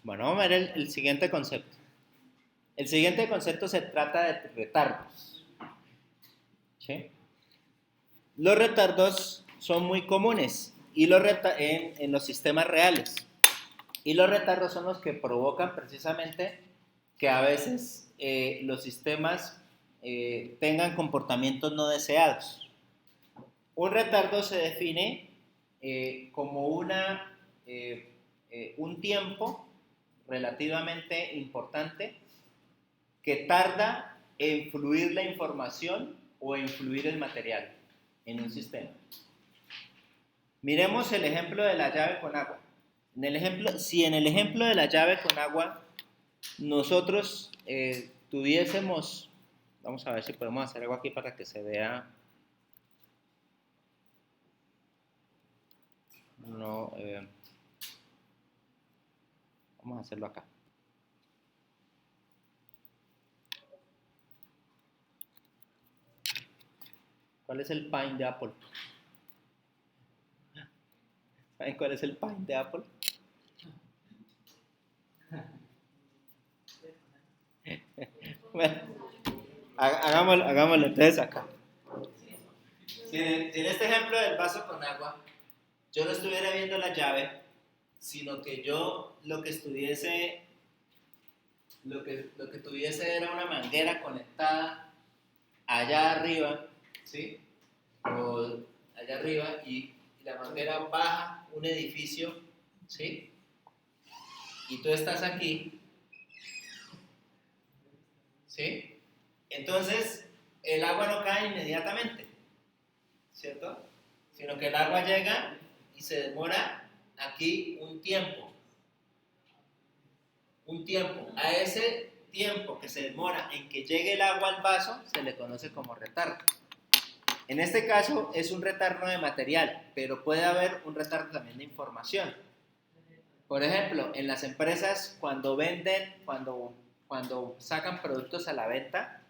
Bueno, vamos a ver el siguiente concepto. El siguiente concepto se trata de retardos. ¿Sí? Los retardos son muy comunes en los sistemas reales. Y los retardos son los que provocan precisamente que a veces los sistemas tengan comportamientos no deseados. Un retardo se define como un tiempo relativamente importante que tarda en fluir la información o en fluir el material en un sistema. Miremos el ejemplo de la llave con agua. Si en el ejemplo de la llave con agua nosotros tuviésemos, vamos a ver si podemos hacer algo aquí para que se vea. No, vamos a hacerlo acá. ¿Cuál es el pine de Apple? ¿Saben cuál es el pine de Apple? Bueno, hagámoslo entonces acá. Si en este ejemplo del vaso con agua, yo no estuviera viendo la llave, sino que yo lo que tuviese era una manguera conectada allá arriba, ¿sí? O allá arriba y la manguera baja un edificio, ¿sí? Y tú estás aquí, ¿sí? Entonces, el agua no cae inmediatamente, ¿cierto? Sino que el agua llega y se demora aquí un tiempo. A ese tiempo que se demora en que llegue el agua al vaso se le conoce como retardo. En este caso es un retardo de material, pero puede haber un retardo también de información. Por ejemplo, en las empresas cuando sacan productos a la venta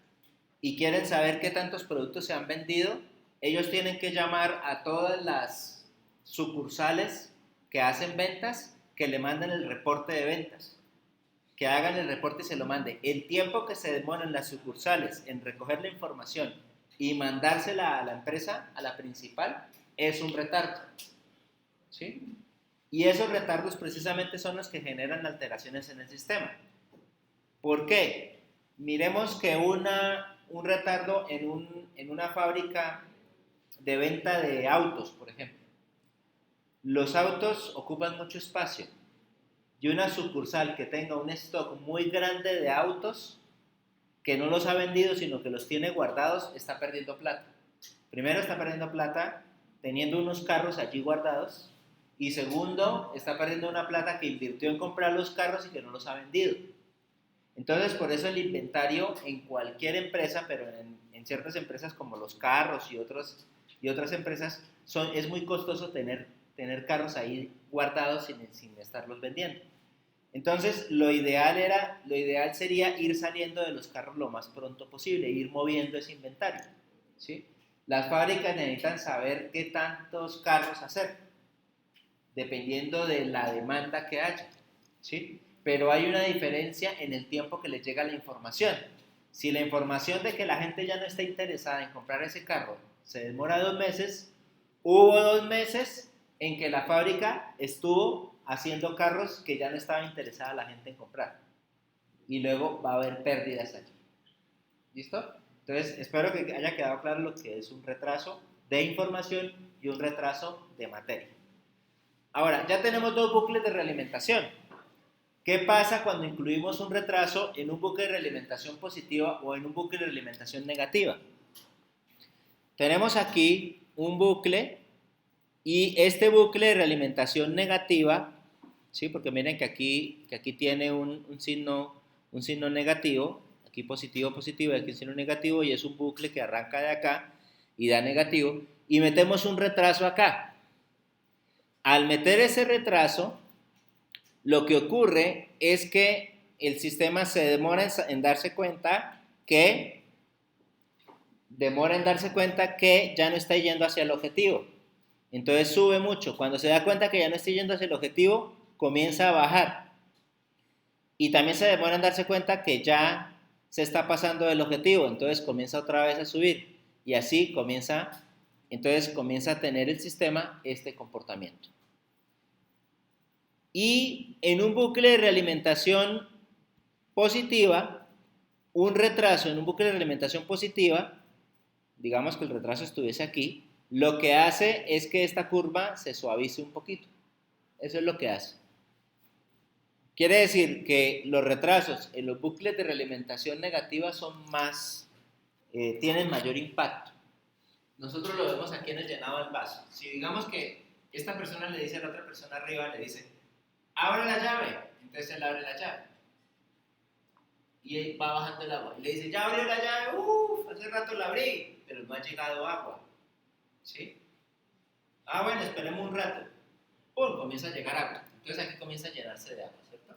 y quieren saber qué tantos productos se han vendido, ellos tienen que llamar a todas las sucursales que hacen ventas que le manden el reporte de ventas, que hagan el reporte y se lo mande. El tiempo que se demoran las sucursales en recoger la información y mandársela a la empresa, a la principal, es un retardo, ¿sí? Y esos retardos precisamente son los que generan alteraciones en el sistema. ¿Por qué? Miremos que un retardo en una fábrica de venta de autos, por ejemplo. Los autos ocupan mucho espacio y una sucursal que tenga un stock muy grande de autos que no los ha vendido sino que los tiene guardados está perdiendo plata. Primero está perdiendo plata teniendo unos carros allí guardados y segundo está perdiendo una plata que invirtió en comprar los carros y que no los ha vendido. Entonces por eso el inventario en cualquier empresa, pero en ciertas empresas como los carros y otras empresas es muy costoso tener carros ahí guardados sin estarlos vendiendo. Entonces, lo ideal sería ir saliendo de los carros lo más pronto posible, ir moviendo ese inventario, ¿sí? Las fábricas necesitan saber qué tantos carros hacer, dependiendo de la demanda que haya, ¿sí? Pero hay una diferencia en el tiempo que les llega la información. Si la información de que la gente ya no está interesada en comprar ese carro se demora 2 meses, hubo 2 meses en que la fábrica estuvo haciendo carros que ya no estaba interesada la gente en comprar. Y luego va a haber pérdidas allí. ¿Listo? Entonces, espero que haya quedado claro lo que es un retraso de información y un retraso de materia. Ahora, ya tenemos 2 bucles de realimentación. ¿Qué pasa cuando incluimos un retraso en un bucle de realimentación positiva o en un bucle de realimentación negativa? Tenemos aquí un bucle y este bucle de realimentación negativa, ¿sí? Porque miren que aquí tiene un signo negativo, aquí positivo, positivo, y aquí un signo negativo, y es un bucle que arranca de acá y da negativo, y metemos un retraso acá. Al meter ese retraso, lo que ocurre es que el sistema se demora en darse cuenta que ya no está yendo hacia el objetivo. Entonces sube mucho. Cuando se da cuenta que ya no está yendo hacia el objetivo, comienza a bajar. Y también se demora en darse cuenta que ya se está pasando del objetivo, entonces comienza otra vez a subir y así comienza a tener el sistema este comportamiento. Y en un bucle de realimentación positiva, un retraso en un bucle de realimentación positiva, digamos que el retraso estuviese aquí, lo que hace es que esta curva se suavice un poquito. Eso es lo que hace. Quiere decir que los retrasos en los bucles de realimentación negativa tienen mayor impacto. Nosotros lo vemos aquí en el llenado del vaso. Si digamos que esta persona le dice a la otra persona arriba, le dice, abre la llave, entonces él abre la llave. Y él va bajando el agua. Y le dice, ya abrió la llave, hace rato la abrí, pero no ha llegado agua. ¿Sí? Bueno, esperemos un rato. ¡Pum! Comienza a llegar agua. Entonces aquí comienza a llenarse de agua, ¿cierto?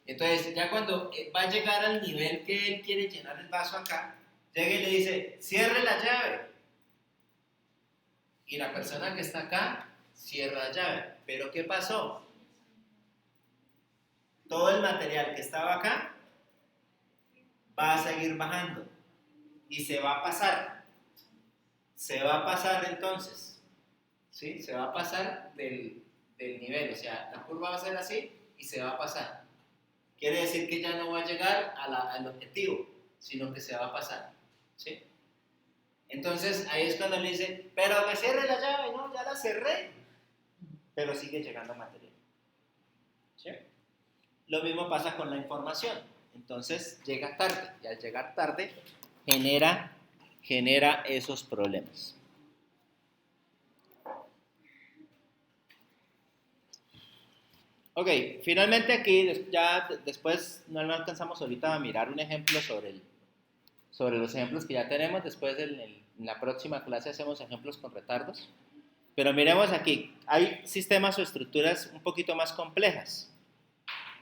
Entonces, ya cuando va a llegar al nivel que él quiere llenar el vaso acá, llega y le dice, cierre la llave. Y la persona que está acá cierra la llave. ¿Pero qué pasó? Todo el material que estaba acá va a seguir bajando y se va a pasar. Se va a pasar entonces, ¿sí? Se va a pasar del nivel, o sea, la curva va a ser así y se va a pasar. Quiere decir que ya no va a llegar al objetivo, sino que se va a pasar, ¿sí? Entonces ahí es cuando le dice, pero que cierre la llave, no, ya la cerré, pero sigue llegando material, ¿sí? Lo mismo pasa con la información, entonces llega tarde, y al llegar tarde genera esos problemas. Ok, finalmente aquí, ya después no alcanzamos ahorita a mirar un ejemplo sobre los ejemplos que ya tenemos, después en la próxima clase hacemos ejemplos con retardos, pero miremos aquí, hay sistemas o estructuras un poquito más complejas.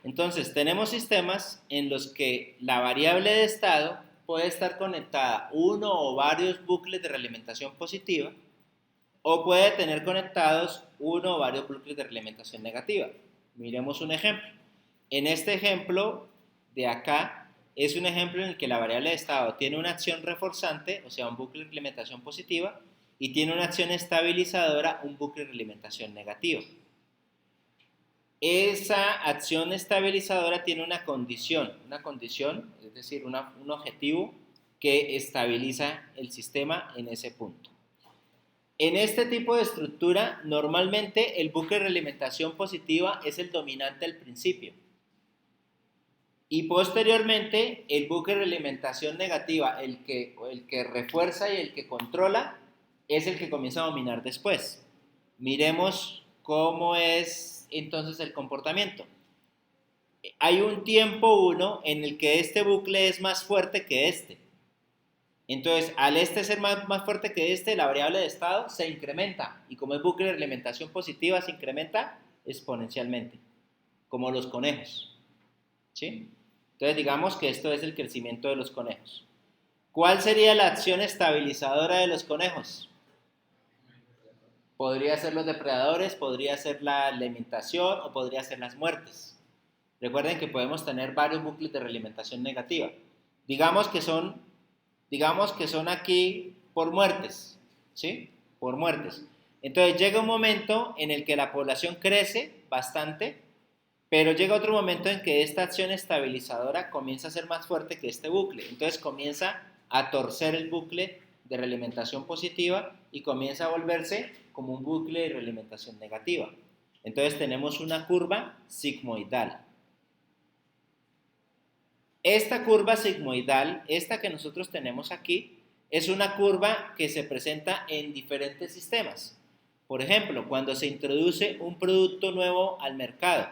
Entonces, tenemos sistemas en los que la variable de estado puede estar conectada a uno o varios bucles de realimentación positiva o puede tener conectados uno o varios bucles de realimentación negativa. Miremos un ejemplo. En este ejemplo de acá es un ejemplo en el que la variable de estado tiene una acción reforzante, o sea, un bucle de realimentación positiva, y tiene una acción estabilizadora, un bucle de realimentación negativa. Esa acción estabilizadora tiene una condición, es decir, un objetivo que estabiliza el sistema en ese punto. En este tipo de estructura, normalmente el bucle de realimentación positiva es el dominante al principio. Y posteriormente, el bucle de realimentación negativa, el que refuerza y el que controla, es el que comienza a dominar después. Miremos cómo es entonces el comportamiento. Hay un tiempo 1 en el que este bucle es más fuerte que este. Entonces, al este ser más fuerte que este, la variable de estado se incrementa. Y como es bucle de realimentación positiva, se incrementa exponencialmente, como los conejos. ¿Sí? Entonces, digamos que esto es el crecimiento de los conejos. ¿Cuál sería la acción estabilizadora de los conejos? Podría ser los depredadores, podría ser la alimentación o podría ser las muertes. Recuerden que podemos tener varios bucles de realimentación negativa. Digamos que son aquí por muertes, ¿sí? Por muertes. Entonces llega un momento en el que la población crece bastante, pero llega otro momento en que esta acción estabilizadora comienza a ser más fuerte que este bucle. Entonces comienza a torcer el bucle de realimentación positiva y comienza a volverse como un bucle de realimentación negativa. Entonces tenemos una curva sigmoidal. Esta curva sigmoidal, esta que nosotros tenemos aquí, es una curva que se presenta en diferentes sistemas. Por ejemplo, cuando se introduce un producto nuevo al mercado.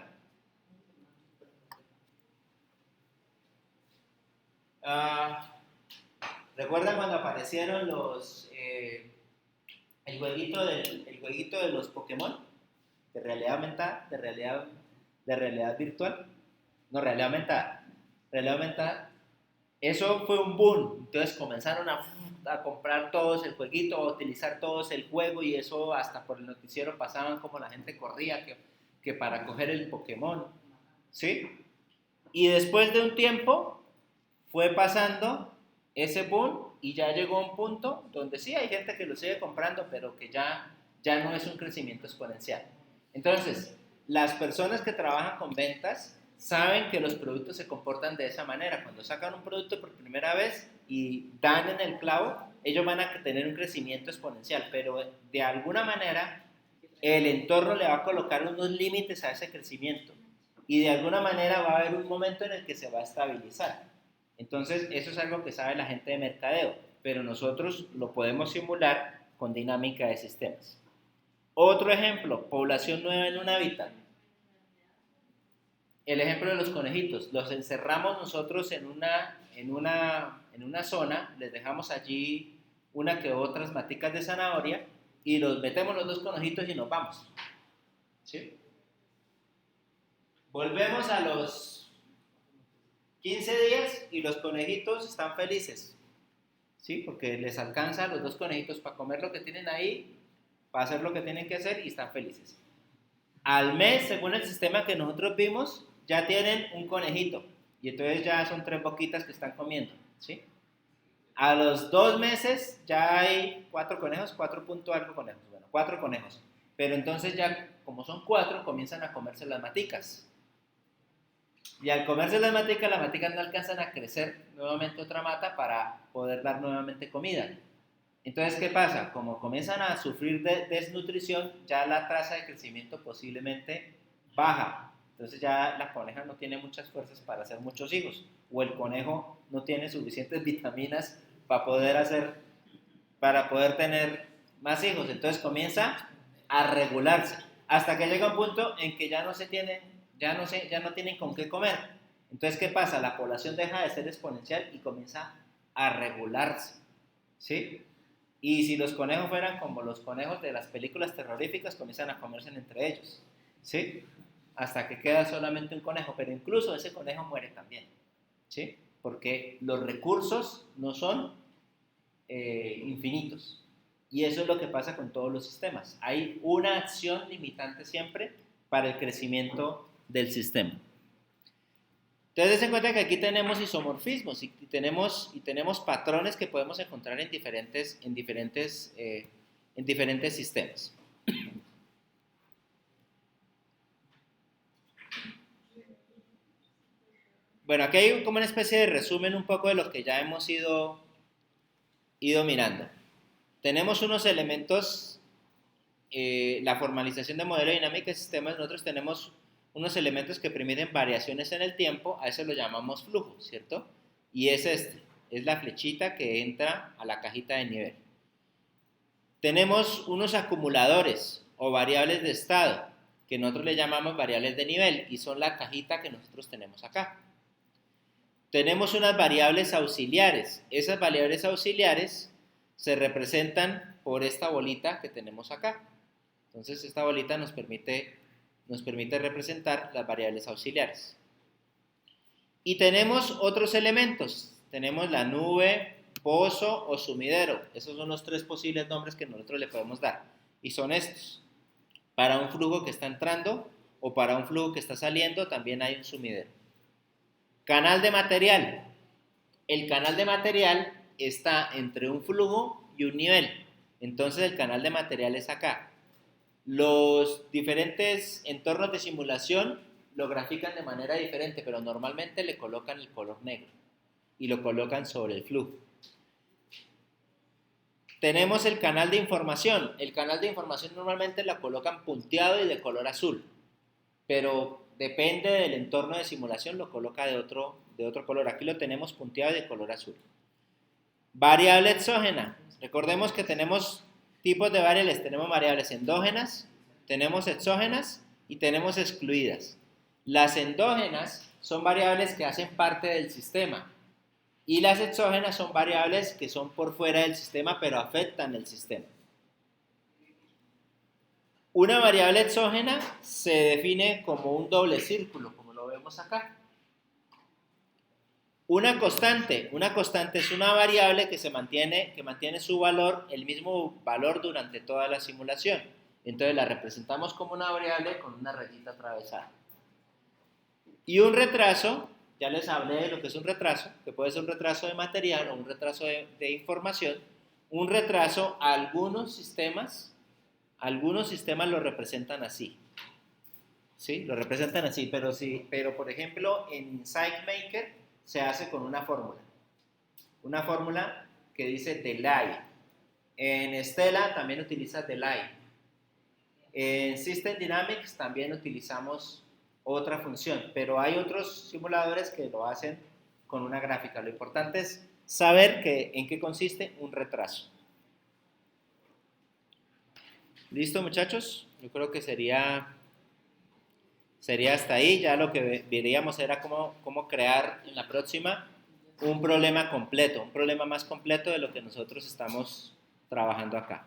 ¿Recuerdan cuando aparecieron el jueguito de los Pokémon? De realidad aumentada, de realidad virtual. No, realidad aumentada. Eso fue un boom. Entonces comenzaron a comprar todos el jueguito, a utilizar todos el juego y eso hasta por el noticiero pasaban como la gente corría que para coger el Pokémon. ¿Sí? Y después de un tiempo fue pasando ese boom y ya llegó a un punto donde sí hay gente que lo sigue comprando, pero que ya no es un crecimiento exponencial. Entonces, las personas que trabajan con ventas saben que los productos se comportan de esa manera. Cuando sacan un producto por primera vez y dan en el clavo, ellos van a tener un crecimiento exponencial, pero de alguna manera el entorno le va a colocar unos límites a ese crecimiento y de alguna manera va a haber un momento en el que se va a estabilizar. Entonces, eso es algo que sabe la gente de mercadeo, pero nosotros lo podemos simular con dinámica de sistemas. Otro ejemplo, población nueva en un hábitat. El ejemplo de los conejitos. Los encerramos nosotros en una zona, les dejamos allí una que otras maticas de zanahoria y los metemos los dos conejitos y nos vamos. ¿Sí? Volvemos a los 15 días y los conejitos están felices. ¿Sí? Porque les alcanza a los dos conejitos para comer lo que tienen ahí, para hacer lo que tienen que hacer y están felices. Al mes, según el sistema que nosotros vimos, ya tienen un conejito y entonces ya son 3 boquitas que están comiendo, ¿sí? A los 2 meses ya hay 4 conejos, 4 punto algo conejos, bueno, 4 conejos, pero entonces ya como son 4 comienzan a comerse las maticas y al comerse las maticas no alcanzan a crecer nuevamente otra mata para poder dar nuevamente comida. Entonces, ¿qué pasa? Como comienzan a sufrir de desnutrición, ya la tasa de crecimiento posiblemente baja. Entonces ya la coneja no tiene muchas fuerzas para hacer muchos hijos. O el conejo no tiene suficientes vitaminas para poder tener más hijos. Entonces comienza a regularse. Hasta que llega un punto en que ya no tienen con qué comer. Entonces, ¿qué pasa? La población deja de ser exponencial y comienza a regularse. ¿Sí? Y si los conejos fueran como los conejos de las películas terroríficas, comienzan a comerse entre ellos, ¿sí? Hasta que queda solamente un conejo, pero incluso ese conejo muere también, ¿sí? Porque los recursos no son infinitos. Y eso es lo que pasa con todos los sistemas. Hay una acción limitante siempre para el crecimiento del sistema. Entonces, den cuenta que aquí tenemos isomorfismos y tenemos patrones que podemos encontrar en diferentes sistemas. Bueno, aquí hay como una especie de resumen un poco de lo que ya hemos ido mirando. Tenemos unos elementos, la formalización de modelo dinámica de sistemas, nosotros tenemos unos elementos que permiten variaciones en el tiempo, a eso lo llamamos flujo, ¿cierto? Y es la flechita que entra a la cajita de nivel. Tenemos unos acumuladores o variables de estado, que nosotros le llamamos variables de nivel, y son la cajita que nosotros tenemos acá. Tenemos unas variables auxiliares. Esas variables auxiliares se representan por esta bolita que tenemos acá. Entonces, esta bolita nos permite representar las variables auxiliares. Y tenemos otros elementos. Tenemos la nube, pozo o sumidero. Esos son los 3 posibles nombres que nosotros le podemos dar. Y son estos. Para un flujo que está entrando o para un flujo que está saliendo también hay un sumidero. Canal de material. El canal de material está entre un flujo y un nivel. Entonces el canal de material es acá. Los diferentes entornos de simulación lo grafican de manera diferente, pero normalmente le colocan el color negro y lo colocan sobre el flujo. Tenemos el canal de información. El canal de información normalmente lo colocan punteado y de color azul, pero depende del entorno de simulación, lo coloca de otro color. Aquí lo tenemos punteado y de color azul. Variable exógena. Recordemos que tenemos tipos de variables. Tenemos variables endógenas, tenemos exógenas y tenemos excluidas. Las endógenas son variables que hacen parte del sistema y las exógenas son variables que son por fuera del sistema pero afectan el sistema. Una variable exógena se define como un doble círculo, como lo vemos acá. Una constante es una variable que mantiene su valor, el mismo valor durante toda la simulación. Entonces la representamos como una variable con una rayita atravesada. Y un retraso Ya les hablé de lo que es un retraso, que puede ser un retraso de material o un retraso de información. Un retraso, algunos sistemas lo representan así. ¿Sí? Lo representan así, pero por ejemplo en SideMaker se hace con una fórmula. Una fórmula que dice delay. En Stella también utiliza delay. En System Dynamics también utilizamos otra función, pero hay otros simuladores que lo hacen con una gráfica. Lo importante es saber en qué consiste un retraso. ¿Listo, muchachos? Yo creo que sería hasta ahí. Ya lo que veríamos era cómo crear en la próxima un problema completo, un problema más completo de lo que nosotros estamos trabajando acá.